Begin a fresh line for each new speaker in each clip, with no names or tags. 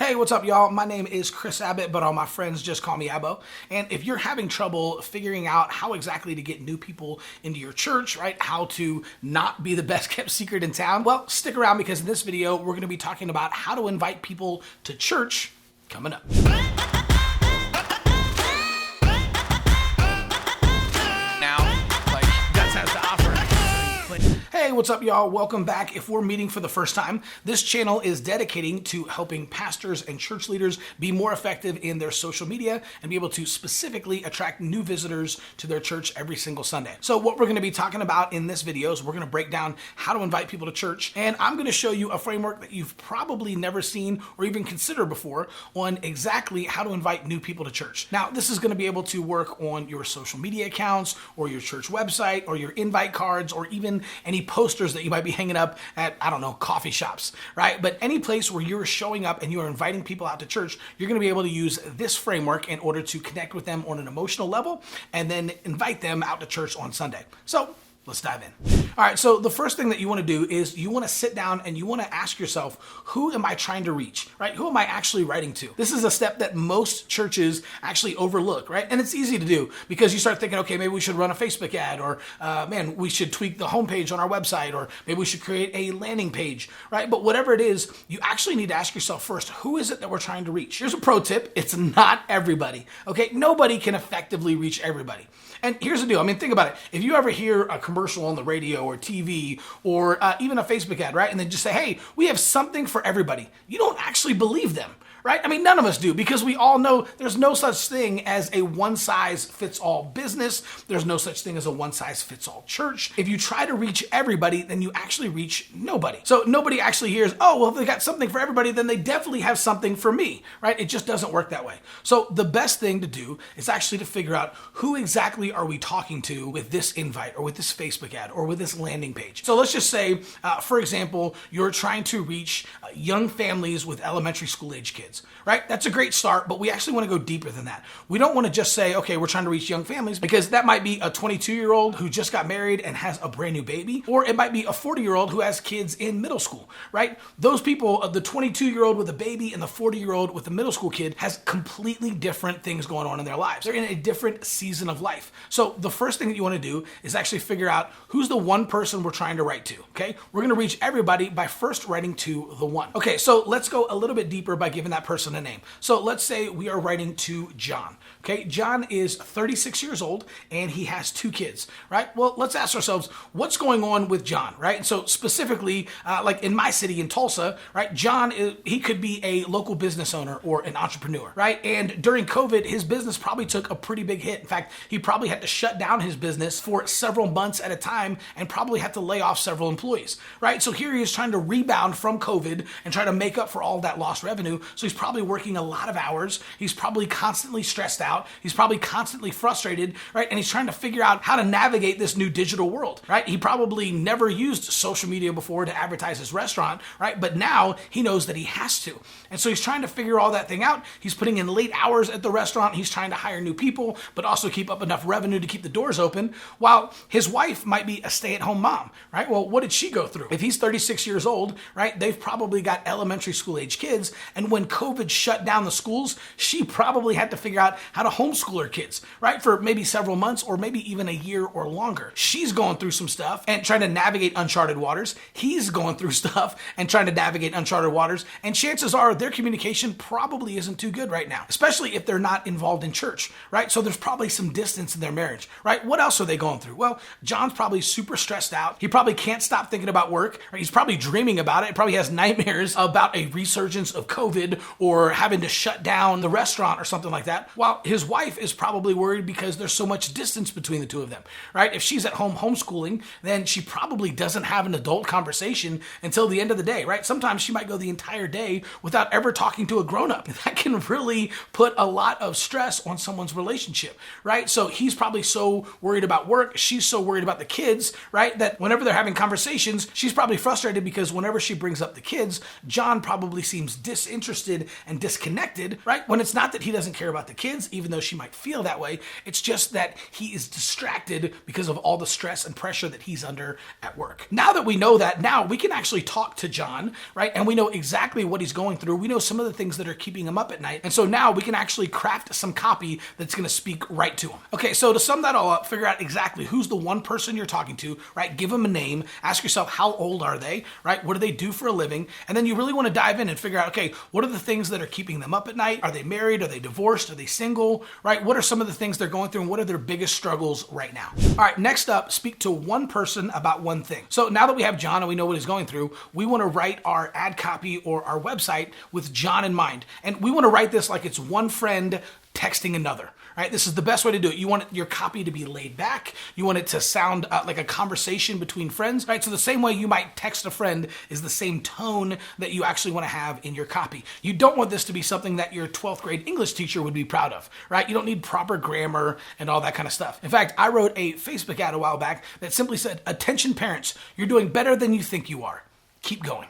Hey, what's up, y'all? My name is Chris Abbott, but all my friends just call me Abbo. And if you're having trouble figuring out how exactly to get new people into your church, right? How to not be the best kept secret in town, well, stick around because in this video, we're going to be talking about how to invite people to church coming up. Hey, what's up, y'all? Welcome back. If we're meeting for the first time, this channel is dedicating to helping pastors and church leaders be more effective in their social media and be able to specifically attract new visitors to their church every single Sunday. So what we're going to be talking about in this video is we're going to break down how to invite people to church, and I'm going to show you a framework that you've probably never seen or even considered before on exactly how to invite new people to church. Now, this is going to be able to work on your social media accounts or your church website or your invite cards or even any posters that you might be hanging up at, I don't know, coffee shops, right? But any place where you're showing up and you are inviting people out to church, you're going to be able to use this framework in order to connect with them on an emotional level and then invite them out to church on Sunday. So let's dive in. All right, so the first thing that you want to do is you want to sit down and you want to ask yourself, who am I trying to reach, right? Who am I actually writing to? This is a step that most churches actually overlook, right? And it's easy to do because you start thinking, okay, maybe we should run a Facebook ad, or man, we should tweak the homepage on our website, or maybe we should create a landing page, right? But whatever it is, you actually need to ask yourself first, who is it that we're trying to reach? Here's a pro tip. It's not everybody, okay? Nobody can effectively reach everybody. And here's the deal. I mean, think about it. If you ever hear a commercial on the radio or TV or even a Facebook ad, right? And they just say, hey, we have something for everybody. You don't actually believe them, right? I mean, none of us do, because we all know there's no such thing as a one-size-fits-all business. There's no such thing as a one-size-fits-all church. If you try to reach everybody, then you actually reach nobody. So nobody actually hears, oh, well, if they got something for everybody, then they definitely have something for me, right? It just doesn't work that way. So the best thing to do is actually to figure out who exactly are we talking to with this invite or with this Facebook ad or with this landing page. So let's just say, for example, you're trying to reach young families with elementary school age kids, right? That's a great start, but we actually want to go deeper than that. We don't want to just say, okay, we're trying to reach young families, because that might be a 22-year-old who just got married and has a brand new baby, or it might be a 40-year-old who has kids in middle school, right? Those people, the 22-year-old with a baby and the 40-year-old with a middle school kid, has completely different things going on in their lives. They're in a different season of life. So the first thing that you want to do is actually figure out who's the one person we're trying to write to, okay? We're going to reach everybody by first writing to the one. Okay, so let's go a little bit deeper by giving that person a name. So let's say we are writing to John. Okay, John is 36 years old and he has 2 kids, right? Well, let's ask ourselves, what's going on with John, right? And so specifically, like in my city in Tulsa, right? John, he could be a local business owner or an entrepreneur, right? And during COVID, his business probably took a pretty big hit. In fact, he probably had to shut down his business for several months at a time and probably had to lay off several employees, right? So here he is trying to rebound from COVID and try to make up for all that lost revenue. So he's probably working a lot of hours. He's probably constantly stressed out. He's probably constantly frustrated, right? And he's trying to figure out how to navigate this new digital world, right? He probably never used social media before to advertise his restaurant, right? But now he knows that he has to. And so he's trying to figure all that thing out. He's putting in late hours at the restaurant. He's trying to hire new people, but also keep up enough revenue to keep the doors open, while his wife might be a stay-at-home mom, right? Well, what did she go through? If he's 36 years old, right, they've probably got elementary school age kids. And when COVID shut down the schools, she probably had to figure out how to homeschool her kids, right? For maybe several months or maybe even a year or longer. She's going through some stuff and trying to navigate uncharted waters. He's going through stuff and trying to navigate uncharted waters. And chances are their communication probably isn't too good right now, especially if they're not involved in church, right? So there's probably some distance in their marriage, right? What else are they going through? Well, John's probably super stressed out. He probably can't stop thinking about work, right? He's probably dreaming about it. He probably has nightmares about a resurgence of COVID or having to shut down the restaurant or something like that. While his wife is probably worried because there's so much distance between the two of them, right? If she's at home homeschooling, then she probably doesn't have an adult conversation until the end of the day, right? Sometimes she might go the entire day without ever talking to a grown-up. That can really put a lot of stress on someone's relationship, right? So he's probably so worried about work. She's so worried about the kids, right? That whenever they're having conversations, she's probably frustrated because whenever she brings up the kids, John probably seems disinterested disgusted and disconnected, right? When it's not that he doesn't care about the kids, even though she might feel that way. It's just that he is distracted because of all the stress and pressure that he's under at work. Now that we know that, now we can actually talk to John, right? And we know exactly what he's going through. We know some of the things that are keeping him up at night. And so now we can actually craft some copy that's going to speak right to him. Okay, so to sum that all up, figure out exactly who's the one person you're talking to, right? Give them a name. Ask yourself, how old are they, right? What do they do for a living? And then you really want to dive in and figure out, okay, what are the things that are keeping them up at night? Are they married? Are they divorced? Are they single, right? What are some of the things they're going through and what are their biggest struggles right now? All right, next up, speak to one person about one thing. So now that we have John and we know what he's going through, we want to write our ad copy or our website with John in mind. And we want to write this like it's one friend texting another, right? This is the best way to do it. You want your copy to be laid back. You want it to sound like a conversation between friends, right? So the same way you might text a friend is the same tone that you actually want to have in your copy. You don't want this to be something that your 12th grade English teacher would be proud of, right? You don't need proper grammar and all that kind of stuff. In fact, I wrote a Facebook ad a while back that simply said, "Attention parents, you're doing better than you think you are. Keep going."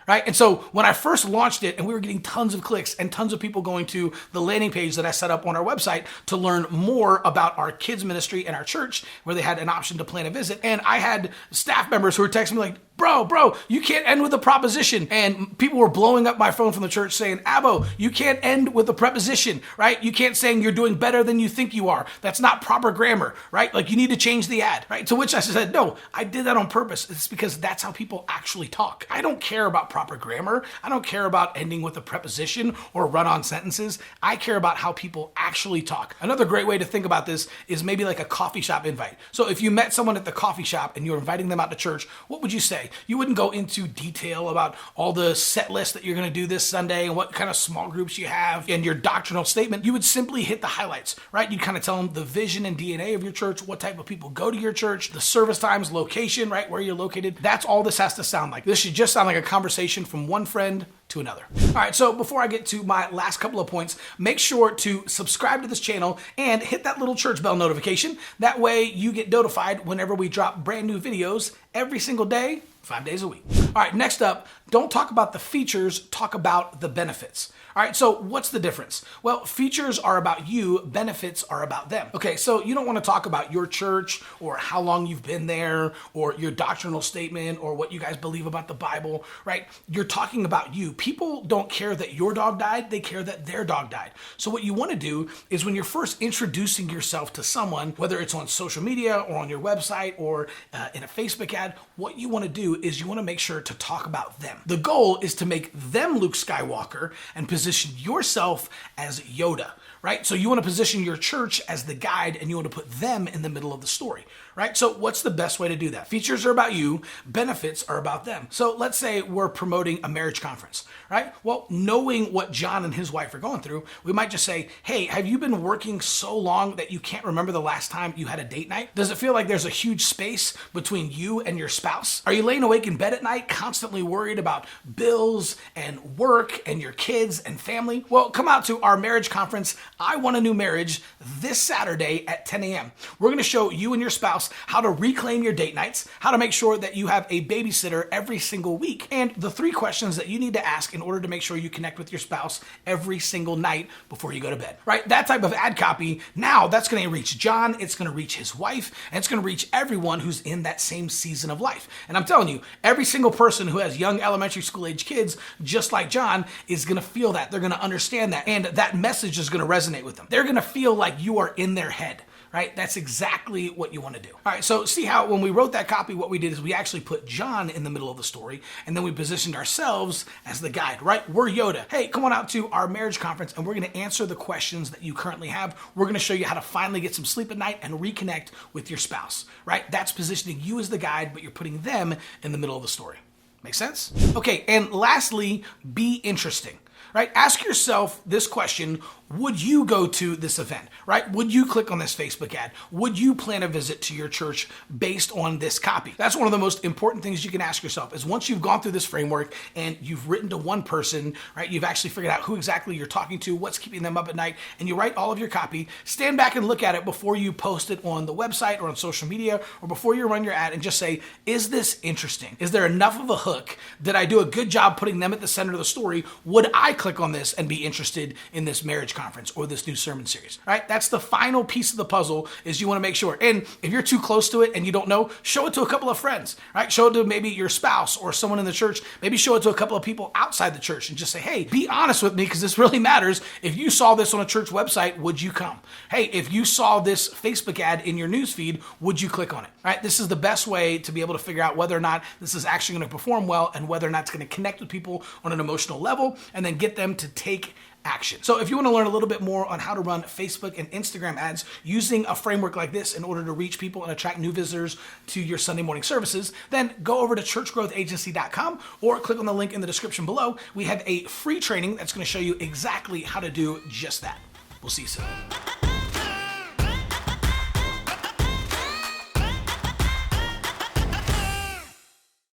Right? And so when I first launched it and we were getting tons of clicks and tons of people going to the landing page that I set up on our website to learn more about our kids ministry and our church, where they had an option to plan a visit. And I had staff members who were texting me like, bro, you can't end with a proposition. And people were blowing up my phone from the church saying, Abbo, you can't end with a preposition, right? You can't saying you're doing better than you think you are. That's not proper grammar, right? Like you need to change the ad, right? To which I said, no, I did that on purpose. It's because that's how people actually talk. I don't care about proper grammar. I don't care about ending with a preposition or run-on sentences. I care about how people actually talk. Another great way to think about this is maybe like a coffee shop invite. So if you met someone at the coffee shop and you're inviting them out to church, what would you say? You wouldn't go into detail about all the set lists that you're going to do this Sunday and what kind of small groups you have and your doctrinal statement. You would simply hit the highlights, right? You'd kind of tell them the vision and DNA of your church, what type of people go to your church, the service times, location, right, where you're located. That's all this has to sound like. This should just sound like a conversation from one friend to another. All right, so before I get to my last couple of points, make sure to subscribe to this channel and hit that little church bell notification. That way you get notified whenever we drop brand new videos every single day, 5 days a week. All right, next up, don't talk about the features, talk about the benefits. All right, so what's the difference? Well, features are about you, benefits are about them. Okay, so you don't want to talk about your church or how long you've been there or your doctrinal statement or what you guys believe about the Bible, right? You're talking about you. People don't care that your dog died, they care that their dog died. So what you want to do is when you're first introducing yourself to someone, whether it's on social media or on your website or in a Facebook ad, what you want to do is you want to make sure to talk about them. The goal is to make them Luke Skywalker and position yourself as Yoda, right? So you want to position your church as the guide and you want to put them in the middle of the story, right? So what's the best way to do that? Features are about you, benefits are about them. So let's say we're promoting a marriage conference, right? Well, knowing what John and his wife are going through, we might just say, hey, have you been working so long that you can't remember the last time you had a date night? Does it feel like there's a huge space between you and your spouse? Are you laying awake in bed at night, constantly worried about bills and work and your kids and family? Well, come out to our marriage conference, I Want a New Marriage, this Saturday at 10 a.m. We're going to show you and your spouse how to reclaim your date nights, how to make sure that you have a babysitter every single week, and the 3 questions that you need to ask in order to make sure you connect with your spouse every single night before you go to bed, right? That type of ad copy, now that's going to reach John, it's going to reach his wife, and it's going to reach everyone who's in that same season of life. And I'm telling you, every single person who has young elementary school age kids, just like John, is going to feel that. They're going to understand that, and that message is going to resonate with them. They're going to feel like you are in their head, right? That's exactly what you want to do. All right, so see how when we wrote that copy, what we did is we actually put John in the middle of the story, and then we positioned ourselves as the guide, right? We're Yoda. Hey, come on out to our marriage conference, and we're going to answer the questions that you currently have. We're going to show you how to finally get some sleep at night and reconnect with your spouse, right? That's positioning you as the guide, but you're putting them in the middle of the story. Make sense? Okay, and lastly, be interesting. Right? Ask yourself this question, would you go to this event, right? Would you click on this Facebook ad? Would you plan a visit to your church based on this copy? That's one of the most important things you can ask yourself is once you've gone through this framework and you've written to one person, right? You've actually figured out who exactly you're talking to, what's keeping them up at night, and you write all of your copy, stand back and look at it before you post it on the website or on social media or before you run your ad and just say, is this interesting? Is there enough of a hook? Did I do a good job putting them at the center of the story? Would I click on this and be interested in this marriage conference or this new sermon series, right? That's the final piece of the puzzle is you want to make sure. And if you're too close to it and you don't know, show it to a couple of friends, right? Show it to maybe your spouse or someone in the church. Maybe show it to a couple of people outside the church and just say, hey, be honest with me because this really matters. If you saw this on a church website, would you come? Hey, if you saw this Facebook ad in your newsfeed, would you click on it, right? This is the best way to be able to figure out whether or not this is actually going to perform well and whether or not it's going to connect with people on an emotional level and then get them to take action. So if you want to learn a little bit more on how to run Facebook and Instagram ads using a framework like this in order to reach people and attract new visitors to your Sunday morning services, then go over to churchgrowthagency.com or click on the link in the description below. We have a free training that's going to show you exactly how to do just that. We'll see you soon.